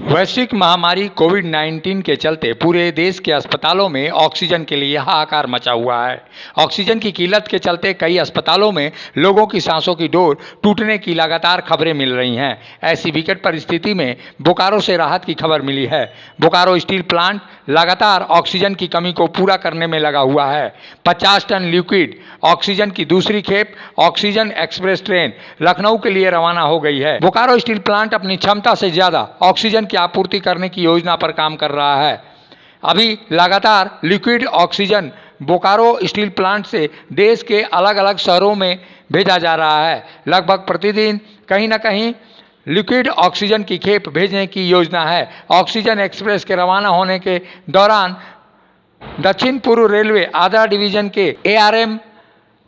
वैश्विक महामारी कोविड-19 के चलते पूरे देश के अस्पतालों में ऑक्सीजन के लिए हाहाकार मचा हुआ है। ऑक्सीजन की किल्लत के चलते कई अस्पतालों में लोगों की सांसों की डोर टूटने की लगातार खबरें मिल रही हैं। ऐसी विकट परिस्थिति में बोकारो से राहत की खबर मिली है। बोकारो स्टील प्लांट लगातार ऑक्सीजन की कमी को पूरा करने में लगा हुआ है। 50 टन लिक्विड ऑक्सीजन की दूसरी खेप ऑक्सीजन एक्सप्रेस ट्रेन लखनऊ के लिए रवाना हो गई है। बोकारो स्टील प्लांट अपनी क्षमता से ज्यादा ऑक्सीजन की आपूर्ति करने की योजना पर काम कर रहा है। अभी लगातार liquid oxygen Bokaro steel plant से देश के अलग अलग शहरों में भेजा जा रहा है। लगभग प्रतिदिन कहीं न कहीं लिक्विड ऑक्सीजन की खेप भेजने की योजना है। ऑक्सीजन एक्सप्रेस के रवाना होने के दौरान दक्षिण पूर्व रेलवे आद्रा डिवीजन के ARM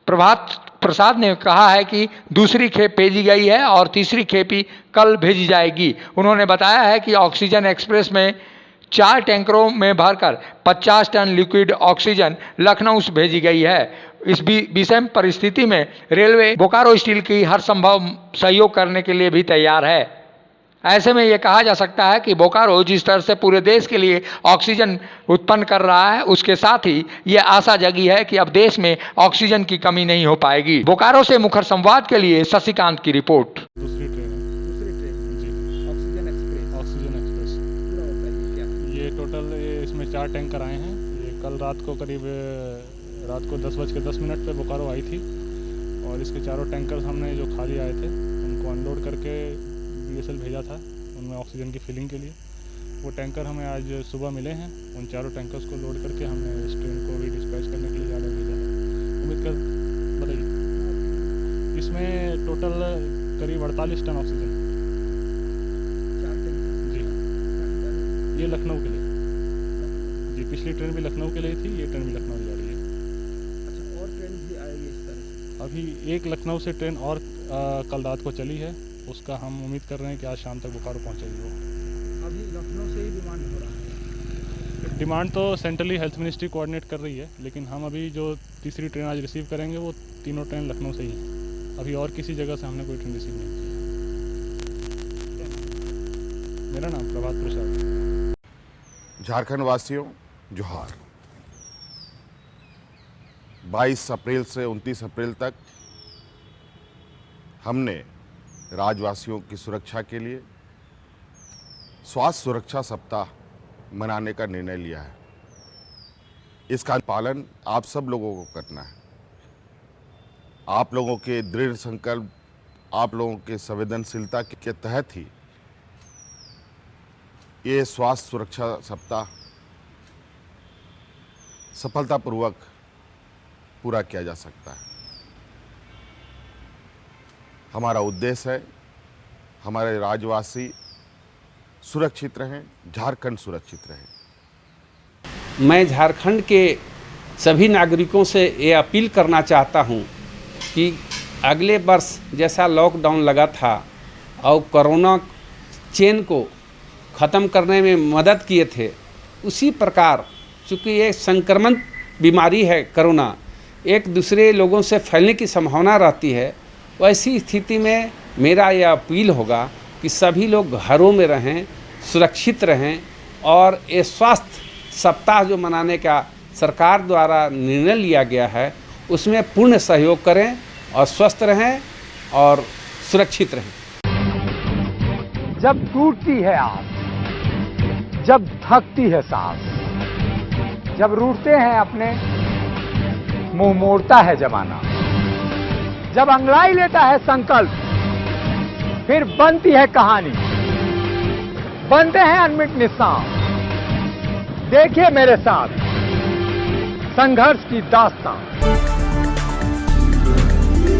प्रभात प्रसाद ने कहा है कि दूसरी खेप भेजी गई है और तीसरी खेप ही कल भेजी जाएगी। उन्होंने बताया है कि ऑक्सीजन एक्सप्रेस में 4 टैंकरों में भरकर 50 टन लिक्विड ऑक्सीजन लखनऊ से भेजी गई है। इस विषम परिस्थिति में रेलवे बोकारो स्टील की हर संभव सहयोग करने के लिए भी तैयार है। ऐसे में यह कहा जा सकता है कि बोकारो जिस तरह से पूरे देश के लिए ऑक्सीजन उत्पन्न कर रहा है, उसके साथ ही यह आशा जगी है कि अब देश में ऑक्सीजन की कमी नहीं हो पाएगी। बोकारो से मुखर संवाद के लिए शशिकांत की रिपोर्ट। दूसरी ट्रेन जी, ऑक्सीजन एक्सप्रेस पूरा होता है क्या? ये टोटल इसमें 4 टैंकर आए हैं। ये कल रात को करीब 10:10 पे बोकारो आई थी और इसके चारों टैंकर हमने जो खाली आए थे उनको अनलोड करके BSL भेजा था उनमें ऑक्सीजन की फिलिंग के लिए। वो टैंकर हमें आज सुबह मिले हैं। उन चारों टैंकर्स को लोड करके हमने इस ट्रेन को भी डिस्पैच करने के लिए ज़्यादा भेजा है। उम्मीद कर बताइए, इसमें टोटल करीब 48 टन ऑक्सीजन जी। ये लखनऊ के लिए जी, पिछली ट्रेन भी लखनऊ के लिए थी, ये ट्रेन भी लखनऊ जा रही है। अच्छा, और ट्रेन भी आएगी इस तरह से? अभी एक लखनऊ से ट्रेन और कल रात को चली है, उसका हम उम्मीद कर रहे हैं कि आज शाम तक बोकारो पहुंचेगी वो। अभी लखनऊ से ही डिमांड हो रहा है? डिमांड तो सेंट्रली हेल्थ मिनिस्ट्री कोऑर्डिनेट कर रही है, लेकिन हम अभी जो तीसरी ट्रेन आज रिसीव करेंगे वो तीनों ट्रेन लखनऊ से ही हैं। अभी और किसी जगह से हमने कोई ट्रेन रिसीव नहीं की है। मेरा नाम प्रभात प्रसाद। झारखंड वासियों जोहार। 22 अप्रैल से 29 अप्रैल तक हमने राज्यवासियों की सुरक्षा के लिए स्वास्थ्य सुरक्षा सप्ताह मनाने का निर्णय लिया है। इसका पालन आप सब लोगों को करना है। आप लोगों के दृढ़ संकल्प, आप लोगों के संवेदनशीलता के तहत ही ये स्वास्थ्य सुरक्षा सप्ताह सफलतापूर्वक पूरा किया जा सकता है। हमारा उद्देश्य है हमारे राज्यवासी सुरक्षित रहें, झारखंड सुरक्षित रहे। मैं झारखंड के सभी नागरिकों से ये अपील करना चाहता हूँ कि अगले वर्ष जैसा लॉकडाउन लगा था और कोरोना चेन को ख़त्म करने में मदद किए थे, उसी प्रकार चूँकि ये संक्रमण बीमारी है कोरोना, एक दूसरे लोगों से फैलने की संभावना रहती है। वैसी स्थिति में मेरा यह अपील होगा कि सभी लोग घरों में रहें, सुरक्षित रहें और ये स्वास्थ्य सप्ताह जो मनाने का सरकार द्वारा निर्णय लिया गया है उसमें पूर्ण सहयोग करें और स्वस्थ रहें और सुरक्षित रहें। जब टूटती है आस, जब थकती है सांस, जब रूठते हैं अपने, मुंह मोड़ता है जमाना, जब अंगड़ाई लेता है संकल्प, फिर बनती है कहानी, बनते हैं अनमिट निशान। देखिए मेरे साथ संघर्ष की दास्तान।